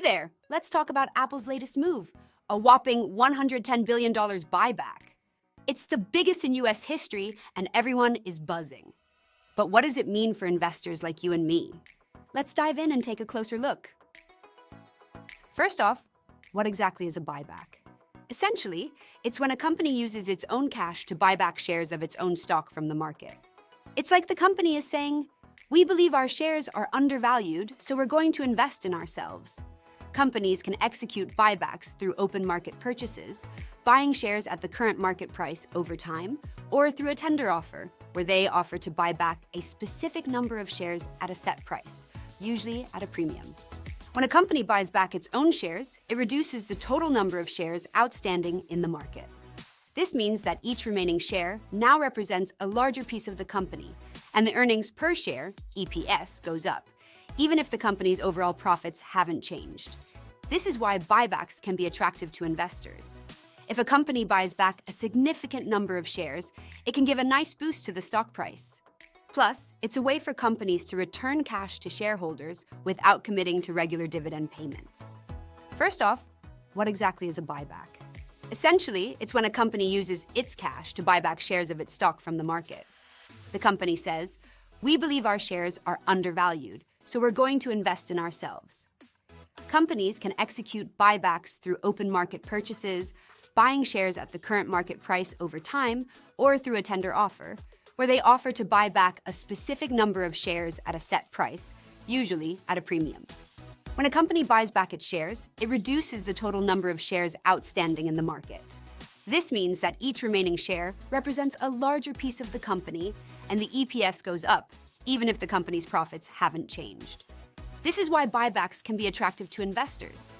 there! Let's talk about Apple's latest move, a whopping $110 billion buyback. It's the biggest in US history, and everyone is buzzing. But what does it mean for investors like you and me? Let's dive in and take a closer look. First off, what exactly is a buyback? Essentially, it's when a company uses its own cash to buy back shares of its own stock from the market. It's like the company is saying, we believe our shares are undervalued, so we're going to invest in ourselves. Companies can execute buybacks through open market purchases, buying shares at the current market price over time, or through a tender offer, where they offer to buy back a specific number of shares at a set price, usually at a premium. When a company buys back its own shares, it reduces the total number of shares outstanding in the market. This means that each remaining share now represents a larger piece of the company, and the earnings per share, EPS, goes up, even if the company's overall profits haven't changed. This is why buybacks can be attractive to investors. If a company buys back a significant number of shares, it can give a nice boost to the stock price. Plus, it's a way for companies to return cash to shareholders without committing to regular dividend payments. First off, what exactly is a buyback? Essentially, it's when a company uses its cash to buy back shares of its stock from the market. The company says, we believe our shares are undervalued, so we're going to invest in ourselves. Companies can execute buybacks through open market purchases, buying shares at the current market price over time, or through a tender offer, where they offer to buy back a specific number of shares at a set price, usually at a premium. When a company buys back its shares, it reduces the total number of shares outstanding in the market. This means that each remaining share represents a larger piece of the company, and the EPS goes up, even if the company's profits haven't changed. This is why buybacks can be attractive to investors.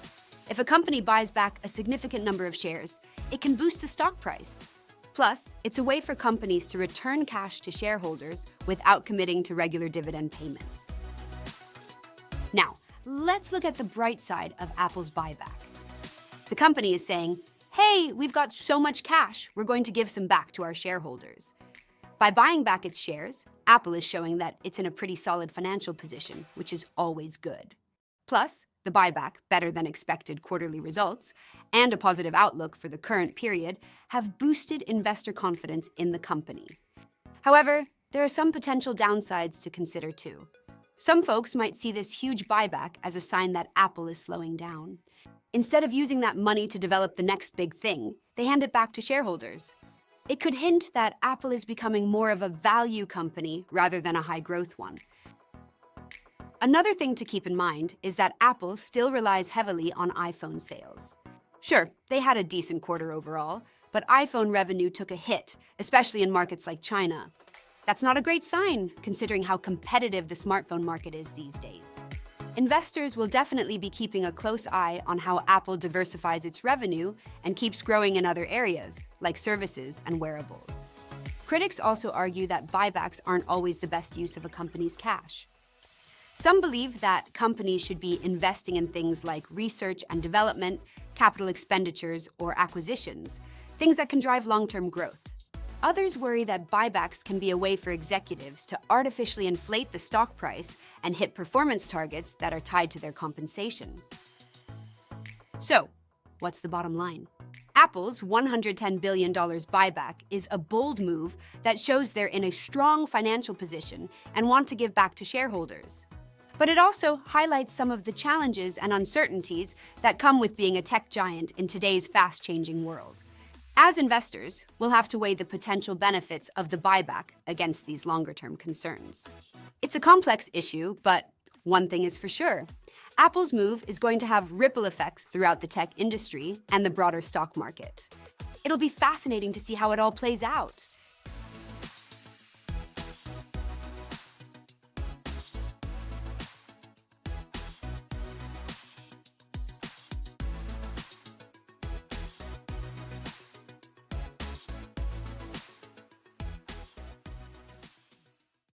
If a company buys back a significant number of shares, it can boost the stock price. Plus, it's a way for companies to return cash to shareholders without committing to regular dividend payments. Now, let's look at the bright side of Apple's buyback. The company is saying, hey, we've got so much cash, we're going to give some back to our shareholders. By buying back its shares, Apple is showing that it's in a pretty solid financial position, which is always good. Plus, the buyback, better than expected quarterly results, and a positive outlook for the current period have boosted investor confidence in the company. However, there are some potential downsides to consider too. Some folks might see this huge buyback as a sign that Apple is slowing down. Instead of using that money to develop the next big thing, they hand it back to shareholders. It could hint that Apple is becoming more of a value company rather than a high-growth one. Another thing to keep in mind is that Apple still relies heavily on iPhone sales. Sure, they had a decent quarter overall, but iPhone revenue took a hit, especially in markets like China. That's not a great sign, considering how competitive the smartphone market is these days. Investors will definitely be keeping a close eye on how Apple diversifies its revenue and keeps growing in other areas, like services and wearables. Critics also argue that buybacks aren't always the best use of a company's cash. Some believe that companies should be investing in things like research and development, capital expenditures, or acquisitions, things that can drive long-term growth. Others worry that buybacks can be a way for executives to artificially inflate the stock price and hit performance targets that are tied to their compensation. So, what's the bottom line? Apple's $110 billion buyback is a bold move that shows they're in a strong financial position and want to give back to shareholders. But it also highlights some of the challenges and uncertainties that come with being a tech giant in today's fast-changing world. As investors, we'll have to weigh the potential benefits of the buyback against these longer-term concerns. It's a complex issue, but one thing is for sure. Apple's move is going to have ripple effects throughout the tech industry and the broader stock market. It'll be fascinating to see how it all plays out.